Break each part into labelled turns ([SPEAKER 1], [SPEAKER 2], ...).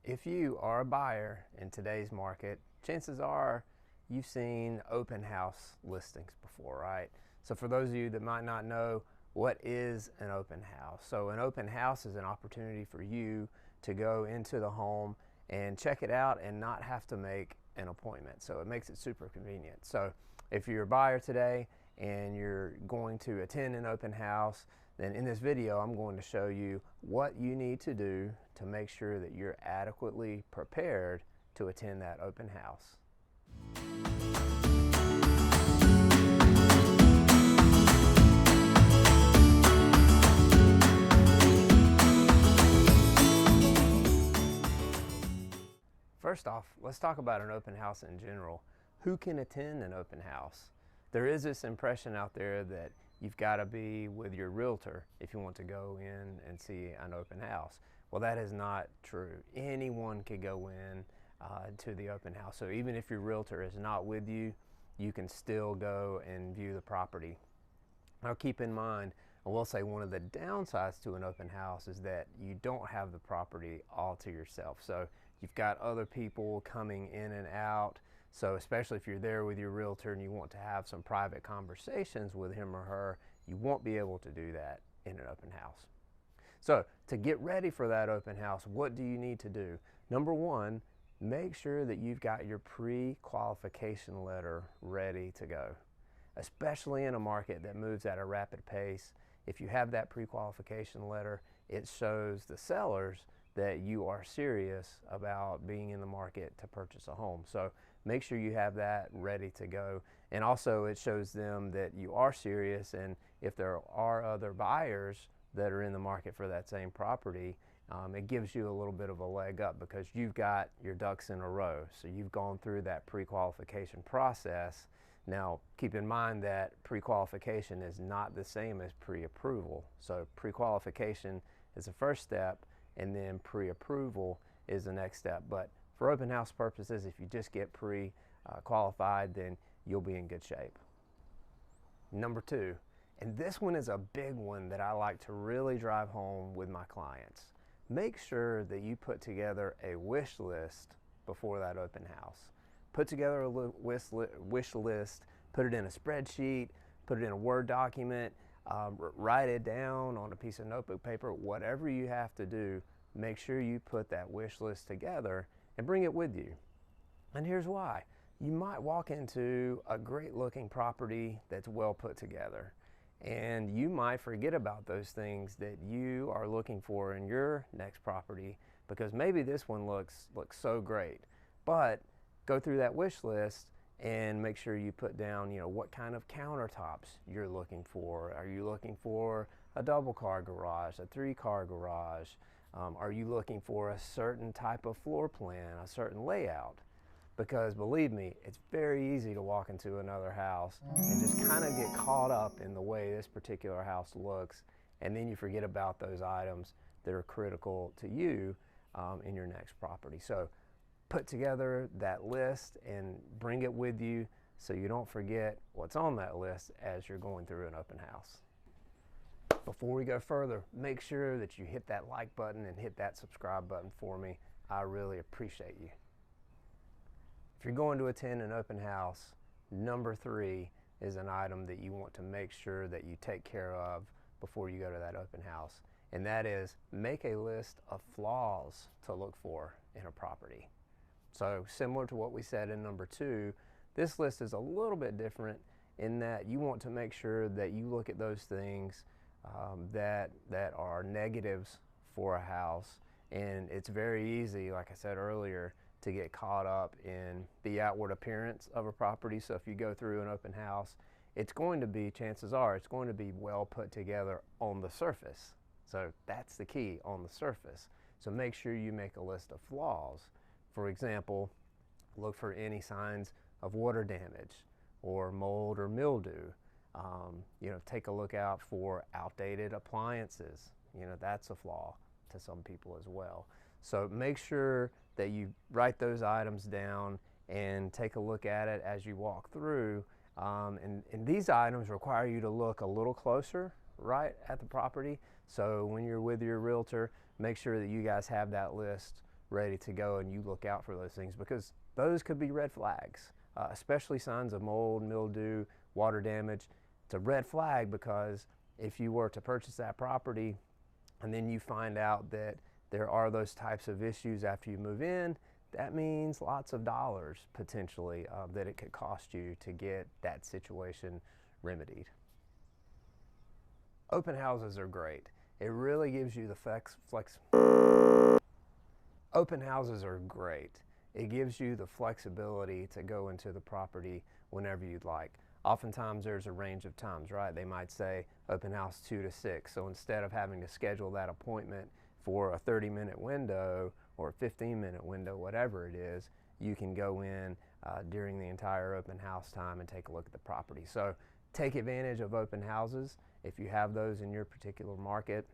[SPEAKER 1] If you are a buyer in today's market, chances are you've seen open house listings before, right? So for those of you that might not know, what is an open house? So an open house is an opportunity for you to go into the home and check it out and not have to make an appointment. So it makes it super convenient. So if you're a buyer today and you're going to attend an open house, then in this video I'm going to show you what you need to do to make sure that you're adequately prepared to attend that open house. First off, let's talk about an open house in general. Who can attend an open house? There is this impression out there that you've got to be with your realtor if you want to go in and see an open house. Well, that is not true. Anyone can go in to the open house. So even if your realtor is not with you, you can still go and view the property. Now keep in mind, I will say one of the downsides to an open house is that you don't have the property all to yourself. So you've got other people coming in and out. So especially if you're there with your realtor and you want to have some private conversations with him or her, you won't be able to do that in an open house. So to get ready for that open house, what do you need to do? Number one, make sure that you've got your pre-qualification letter ready to go. Especially in a market that moves at a rapid pace, if you have that pre-qualification letter, it shows the sellers that you are serious about being in the market to purchase a home. So make sure you have that ready to go. And also it shows them that you are serious, and if there are other buyers that are in the market for that same property, it gives you a little bit of a leg up because you've got your ducks in a row. So you've gone through that pre-qualification process. Now keep in mind that pre-qualification is not the same as pre-approval. So pre-qualification is the first step, and then pre-approval is the next step. But for open house purposes, if you just get pre-qualified, then you'll be in good shape. Number two, and this one is a big one that I like to really drive home with my clients. Make sure that you put together a wish list before that open house. Put together a wish list, put it in a spreadsheet, put it in a Word document, write it down on a piece of notebook paper, whatever you have to do. Make sure you put that wish list together and bring it with you. And here's why. You might walk into a great looking property that's well put together, and you might forget about those things that you are looking for in your next property because maybe this one looks so great. But go through that wish list and make sure you put down, what kind of countertops you're looking for. Are you looking for a double car garage, a 3-car garage? Are you looking for a certain type of floor plan, a certain layout? Because believe me, it's very easy to walk into another house and just kind of get caught up in the way this particular house looks, and then you forget about those items that are critical to you in your next property. So put together that list and bring it with you so you don't forget what's on that list as you're going through an open house. Before we go further, make sure that you hit that like button and hit that subscribe button for me. I really appreciate you. If you're going to attend an open house, number 3 is an item that you want to make sure that you take care of before you go to that open house. And that is, make a list of flaws to look for in a property. So similar to what we said in number 2, this list is a little bit different in that you want to make sure that you look at those things that are negatives for a house. And it's very easy, like I said earlier, to get caught up in the outward appearance of a property. So if you go through an open house, it's going to be, chances are, it's going to be well put together on the surface. So that's the key, on the surface. So make sure you make a list of flaws. For example, look for any signs of water damage or mold or mildew. Take a look out for outdated appliances. That's a flaw to some people as well. So make sure that you write those items down and take a look at it as you walk through. And these items require you to look a little closer right at the property. So when you're with your realtor, make sure that you guys have that list ready to go, and you look out for those things, because those could be red flags, especially signs of mold, mildew, water damage. It's a red flag because if you were to purchase that property and then you find out that there are those types of issues after you move in, that means lots of dollars potentially that it could cost you to get that situation remedied. Open houses are great. It really gives you the Open houses are great. It gives you the flexibility to go into the property whenever you'd like. Oftentimes there's a range of times, right? They might say open house 2 to 6. So instead of having to schedule that appointment for a 30-minute window or a 15-minute window, whatever it is, you can go in during the entire open house time and take a look at the property. So take advantage of open houses. If you have those in your particular market,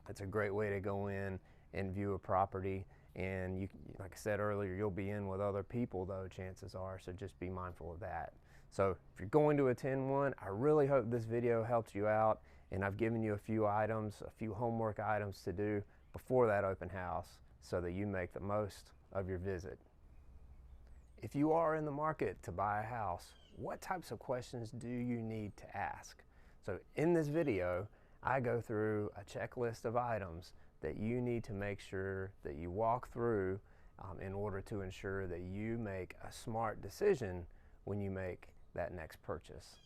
[SPEAKER 1] it's a great way to go in and view a property. And you, like I said earlier, you'll be in with other people though, chances are, so just be mindful of that. So if you're going to attend one, I really hope this video helped you out, and I've given you a few items, a few homework items to do before that open house so that you make the most of your visit. If you are in the market to buy a house, what types of questions do you need to ask? So in this video, I go through a checklist of items that you need to make sure that you walk through in order to ensure that you make a smart decision when you make that next purchase.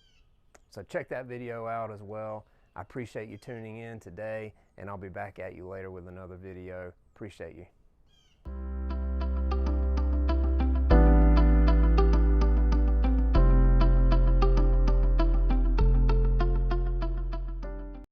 [SPEAKER 1] So check that video out as well. I appreciate you tuning in today, and I'll be back at you later with another video. Appreciate you.